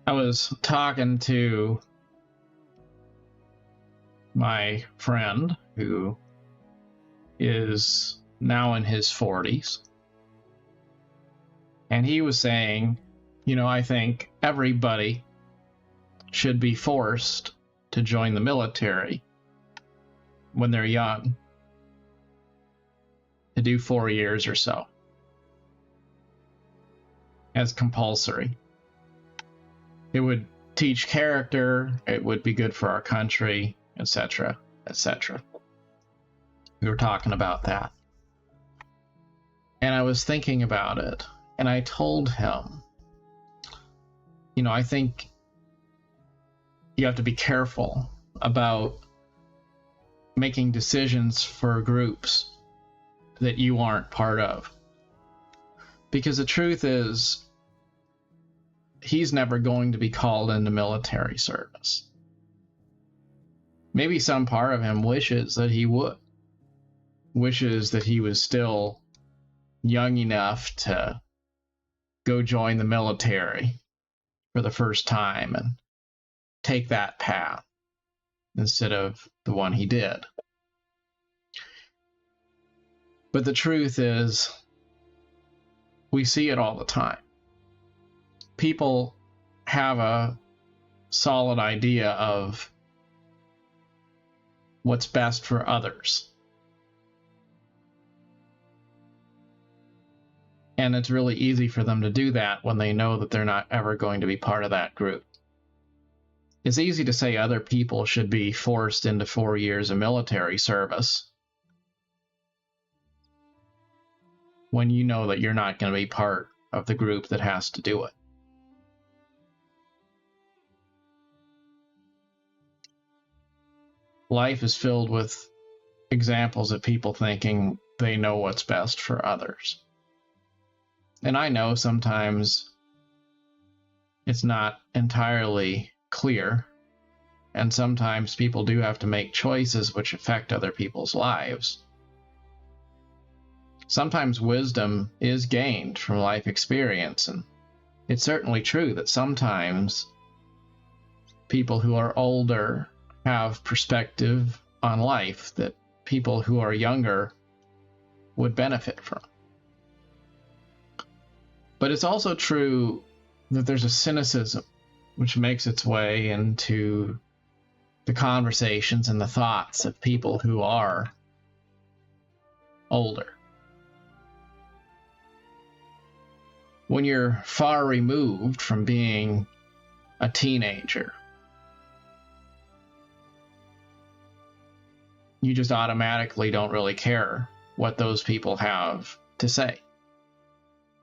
I was talking to my friend who is now in his 40s, and he was saying, I think everybody should be forced to join the military when they're young, to do 4 years or so as compulsory. It would teach character, it would be good for our country, etc., etc. We were talking about that. And I was thinking about it, and I told him, I think you have to be careful about making decisions for groups that you aren't part of. Because the truth is, he's never going to be called into military service. Maybe some part of him wishes that he would. Wishes that he was still young enough to go join the military for the first time and take that path instead of the one he did. But the truth is, we see it all the time. People have a solid idea of what's best for others. And it's really easy for them to do that when they know that they're not ever going to be part of that group. It's easy to say other people should be forced into 4 years of military service when you know that you're not going to be part of the group that has to do it. Life is filled with examples of people thinking they know what's best for others. And I know sometimes it's not entirely clear, and sometimes people do have to make choices which affect other people's lives. Sometimes wisdom is gained from life experience, and it's certainly true that sometimes people who are older have perspective on life that people who are younger would benefit from. But it's also true that there's a cynicism which makes its way into the conversations and the thoughts of people who are older. When you're far removed from being a teenager, you just automatically don't really care what those people have to say,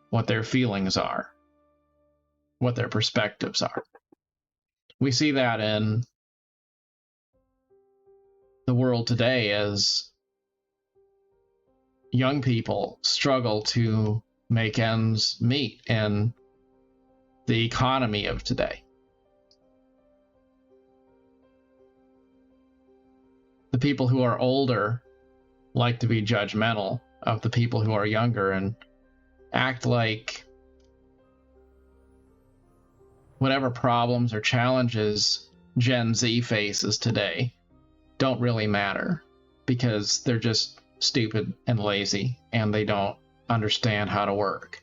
what their feelings are, what their perspectives are. We see that in the world today as young people struggle to make ends meet in the economy of today. The people who are older like to be judgmental of the people who are younger and act like whatever problems or challenges Gen Z faces today don't really matter because they're just stupid and lazy and they don't understand how to work.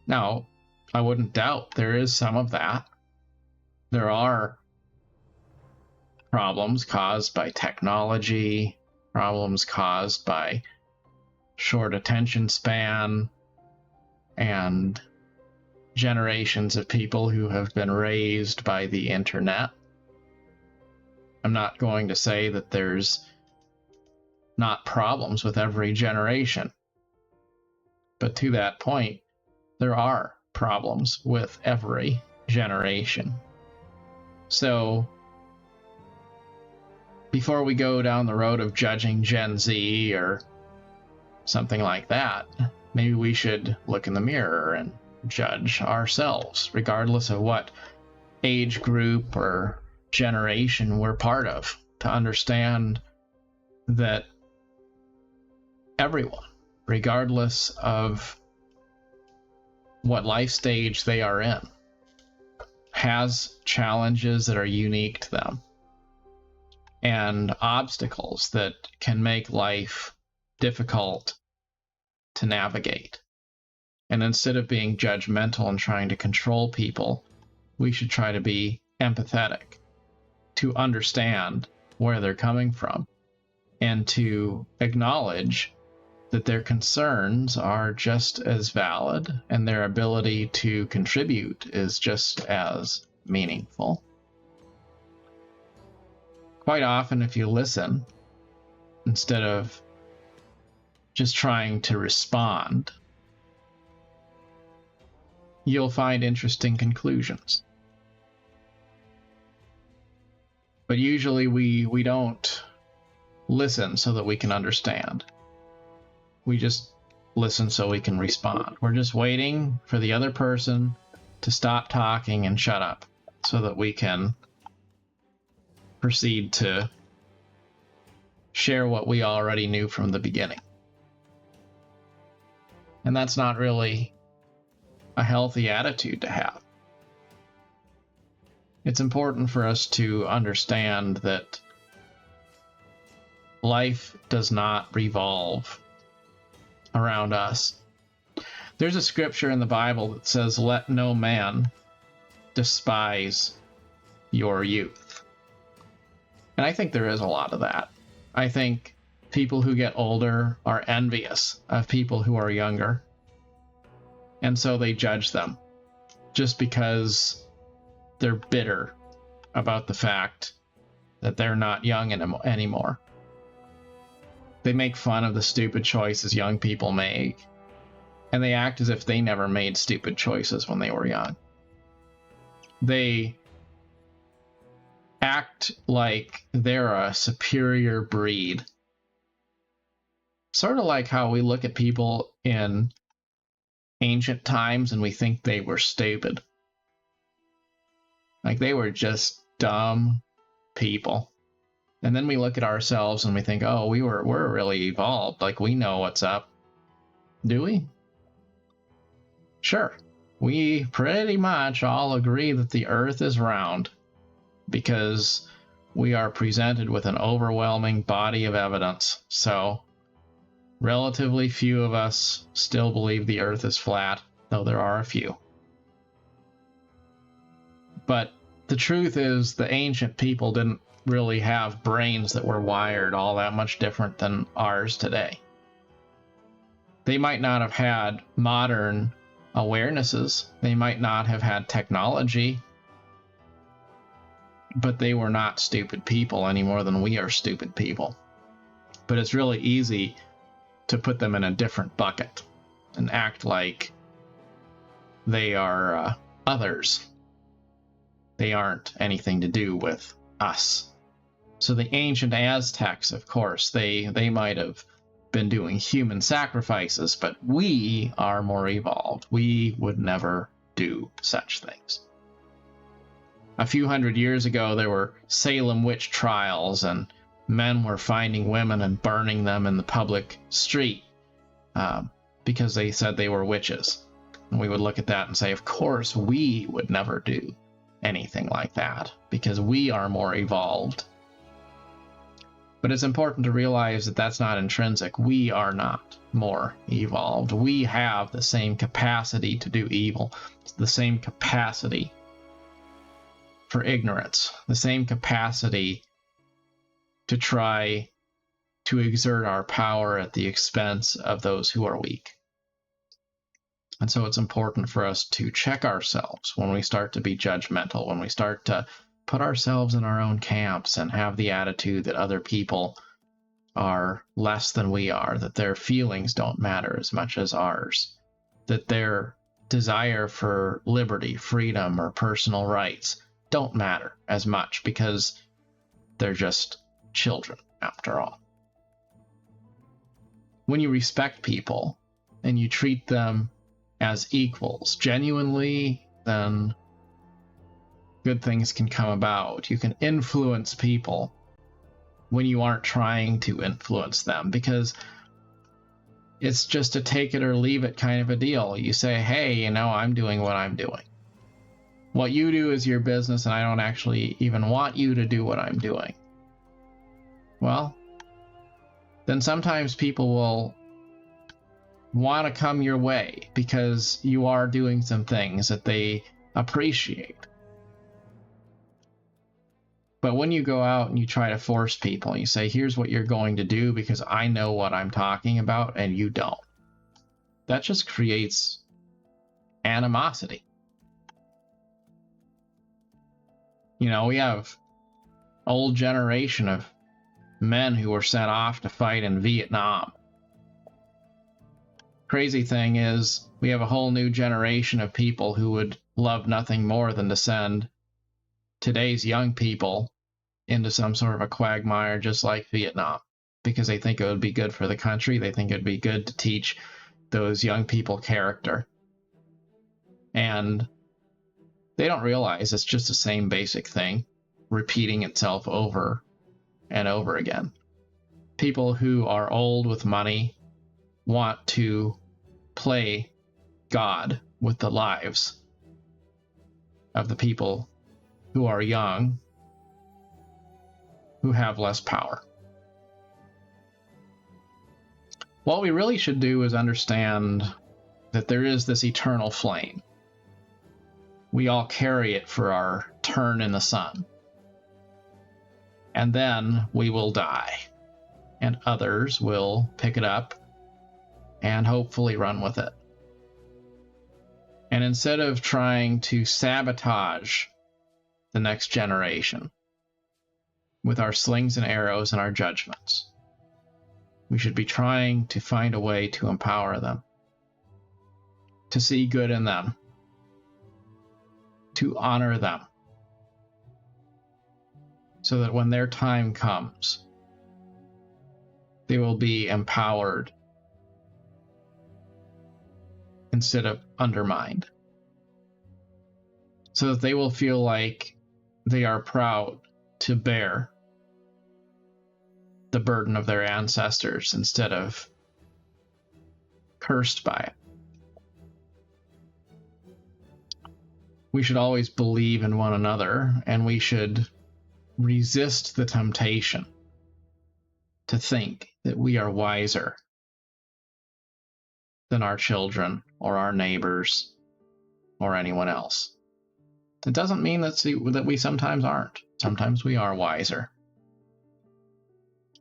Now, I wouldn't doubt there is some of that. There are problems caused by technology, problems caused by short attention span, and generations of people who have been raised by the internet. I'm not going to say that there's not problems with every generation, but to that point, there are problems with every generation. So, before we go down the road of judging Gen Z or something like that, maybe we should look in the mirror and judge ourselves, regardless of what age group or generation we're part of, to understand that everyone, regardless of what life stage they are in, has challenges that are unique to them, and obstacles that can make life difficult to navigate. And instead of being judgmental and trying to control people, we should try to be empathetic, to understand where they're coming from, and to acknowledge that their concerns are just as valid and their ability to contribute is just as meaningful. Quite often, if you listen, instead of just trying to respond, you'll find interesting conclusions. But usually we don't listen so that we can understand. We just listen so we can respond. We're just waiting for the other person to stop talking and shut up so that we can proceed to share what we already knew from the beginning. And that's not really a healthy attitude to have. It's important for us to understand that life does not revolve around us. There's a scripture in the Bible that says, "Let no man despise your youth." And I think there is a lot of that. I think people who get older are envious of people who are younger, and so they judge them just because they're bitter about the fact that they're not young anymore. They make fun of the stupid choices young people make, and they act as if they never made stupid choices when they were young. They act like they're a superior breed. Sort of like how we look at people in ancient times and we think they were stupid. Like they were just dumb people. And then we look at ourselves and we think, oh, we're really evolved. Like we know what's up. Do we? Sure. We pretty much all agree that the earth is round because we are presented with an overwhelming body of evidence. So relatively few of us still believe the earth is flat, though there are a few. But the truth is the ancient people didn't really have brains that were wired all that much different than ours today. They might not have had modern awarenesses. They might not have had technology, but they were not stupid people any more than we are stupid people. But it's really easy to put them in a different bucket and act like they are others. They aren't anything to do with us. So the ancient Aztecs, of course, they might have been doing human sacrifices, but we are more evolved. We would never do such things. A few hundred years ago, there were Salem witch trials, and men were finding women and burning them in the public street because they said they were witches. And we would look at that and say, of course, we would never do anything like that because we are more evolved. But it's important to realize that that's not intrinsic. We are not more evolved. We have the same capacity to do evil, the same capacity for ignorance, the same capacity to try to exert our power at the expense of those who are weak. And so it's important for us to check ourselves when we start to be judgmental, when we start to put ourselves in our own camps and have the attitude that other people are less than we are, that their feelings don't matter as much as ours, that their desire for liberty, freedom, or personal rights don't matter as much because they're just children after all. When you respect people and you treat them as equals genuinely, then good things can come about. You can influence people when you aren't trying to influence them, because it's just a take it or leave it kind of a deal. You say, hey, I'm doing what I'm doing. What you do is your business, and I don't actually even want you to do what I'm doing. Well, then sometimes people will want to come your way because you are doing some things that they appreciate. But when you go out and you try to force people, and you say, here's what you're going to do because I know what I'm talking about and you don't, that just creates animosity. We have old generation of men who were sent off to fight in Vietnam. Crazy thing is, we have a whole new generation of people who would love nothing more than to send today's young people into some sort of a quagmire just like Vietnam, because they think it would be good for the country. They think it would be good to teach those young people character. And they don't realize it's just the same basic thing repeating itself over and over again. People who are old with money want to play God with the lives of the people who are young, who have less power. What we really should do is understand that there is this eternal flame. We all carry it for our turn in the sun. And then we will die, and others will pick it up and hopefully run with it. And instead of trying to sabotage the next generation with our slings and arrows and our judgments, we should be trying to find a way to empower them, to see good in them, to honor them, so that when their time comes, they will be empowered instead of undermined, so that they will feel like they are proud to bear the burden of their ancestors instead of cursed by it. We should always believe in one another, and we should resist the temptation to think that we are wiser than our children or our neighbors or anyone else. It doesn't mean that we sometimes aren't. Sometimes we are wiser.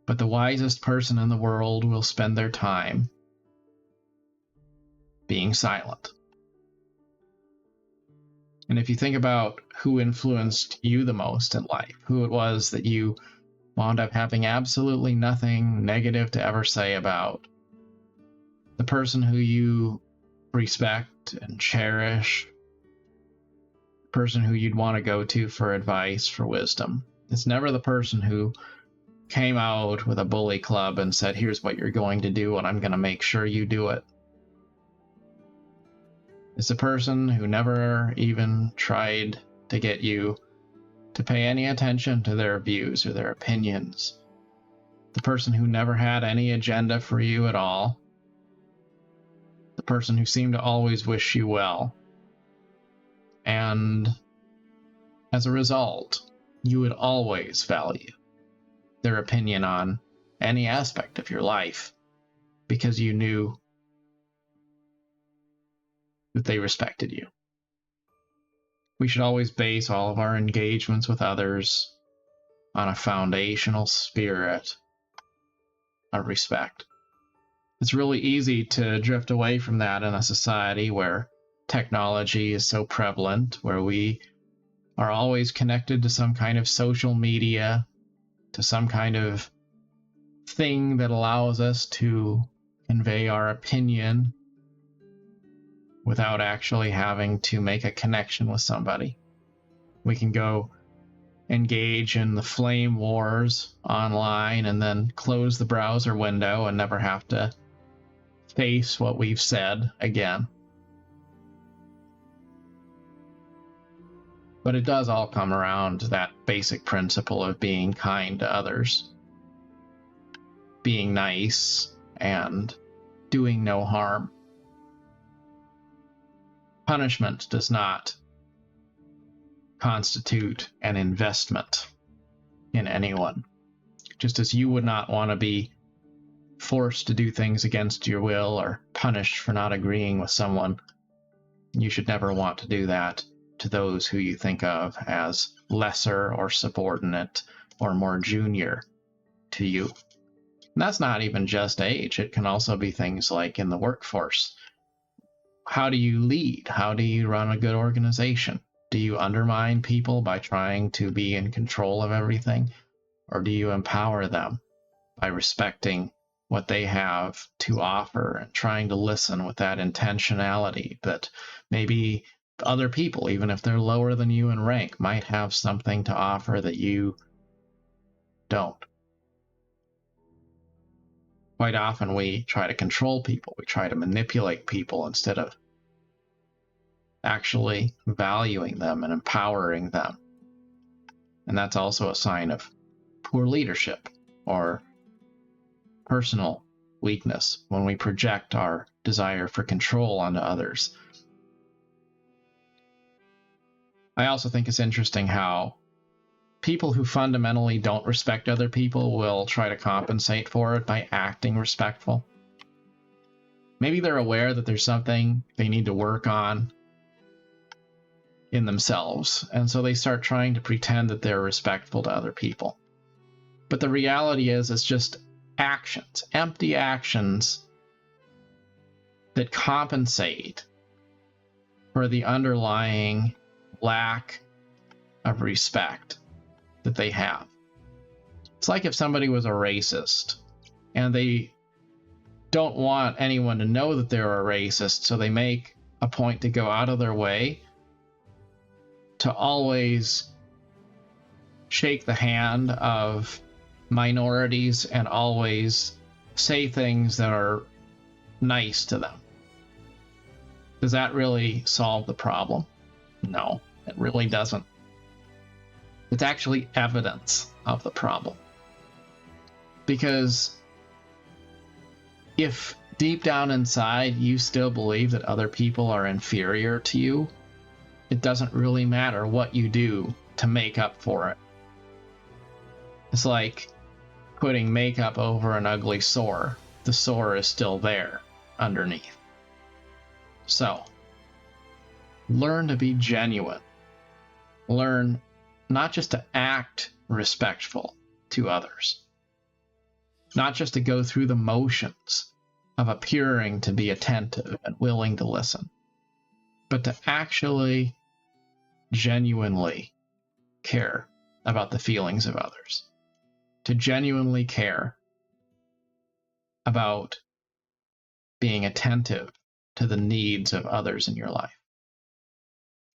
But the wisest person in the world will spend their time being silent. And if you think about who influenced you the most in life, who it was that you wound up having absolutely nothing negative to ever say about, the person who you respect and cherish, the person who you'd want to go to for advice, for wisdom, it's never the person who came out with a bully club and said, here's what you're going to do, and I'm going to make sure you do it. It's the person who never even tried to get you to pay any attention to their views or their opinions. The person who never had any agenda for you at all. The person who seemed to always wish you well. And as a result, you would always value their opinion on any aspect of your life because you knew that they respected you. We should always base all of our engagements with others on a foundational spirit of respect. It's really easy to drift away from that in a society where technology is so prevalent, where we are always connected to some kind of social media, to some kind of thing that allows us to convey our opinion without actually having to make a connection with somebody. We can go engage in the flame wars online and then close the browser window and never have to face what we've said again. But it does all come around to that basic principle of being kind to others, being nice, and doing no harm. Punishment does not constitute an investment in anyone. Just as you would not want to be forced to do things against your will or punished for not agreeing with someone, you should never want to do that to those who you think of as lesser or subordinate or more junior to you. And that's not even just age. It can also be things like in the workforce. How do you lead? How do you run a good organization? Do you undermine people by trying to be in control of everything? Or do you empower them by respecting what they have to offer and trying to listen with that intentionality that maybe other people, even if they're lower than you in rank, might have something to offer that you don't? Quite often we try to control people. We try to manipulate people instead of actually valuing them and empowering them. And that's also a sign of poor leadership or personal weakness when we project our desire for control onto others. I also think it's interesting how people who fundamentally don't respect other people will try to compensate for it by acting respectful. Maybe they're aware that there's something they need to work on in themselves, and so they start trying to pretend that they're respectful to other people. But the reality is, it's just actions, empty actions that compensate for the underlying lack of respect that they have. It's like if somebody was a racist and they don't want anyone to know that they're a racist, so they make a point to go out of their way to always shake the hand of minorities and always say things that are nice to them. Does that really solve the problem? No, it really doesn't. It's actually evidence of the problem. Because if deep down inside you still believe that other people are inferior to you, it doesn't really matter what you do to make up for it. It's like putting makeup over an ugly sore. The sore is still there underneath. So, learn to be genuine. Learn not just to act respectful to others, not just to go through the motions of appearing to be attentive and willing to listen, but to actually genuinely care about the feelings of others, to genuinely care about being attentive to the needs of others in your life.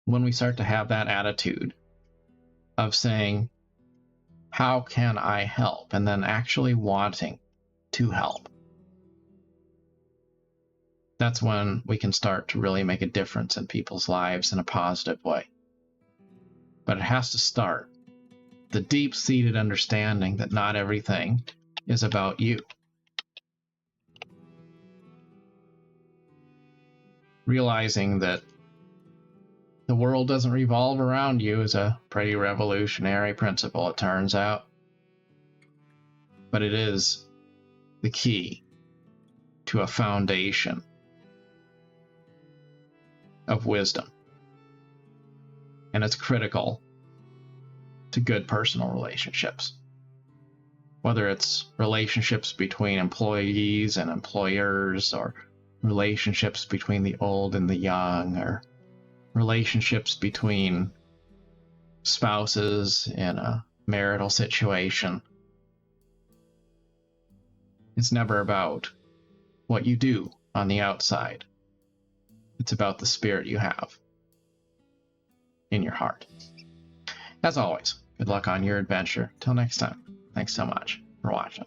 When we start to have that attitude of saying, how can I help? And then actually wanting to help, that's when we can start to really make a difference in people's lives in a positive way. But it has to start the deep-seated understanding that not everything is about you. Realizing that the world doesn't revolve around you is a pretty revolutionary principle, it turns out. But it is the key to a foundation of wisdom. And it's critical to good personal relationships. Whether it's relationships between employees and employers, or relationships between the old and the young, or relationships between spouses in a marital situation. It's never about what you do on the outside. It's about the spirit you have in your heart. As always, good luck on your adventure. Till next time, thanks so much for watching.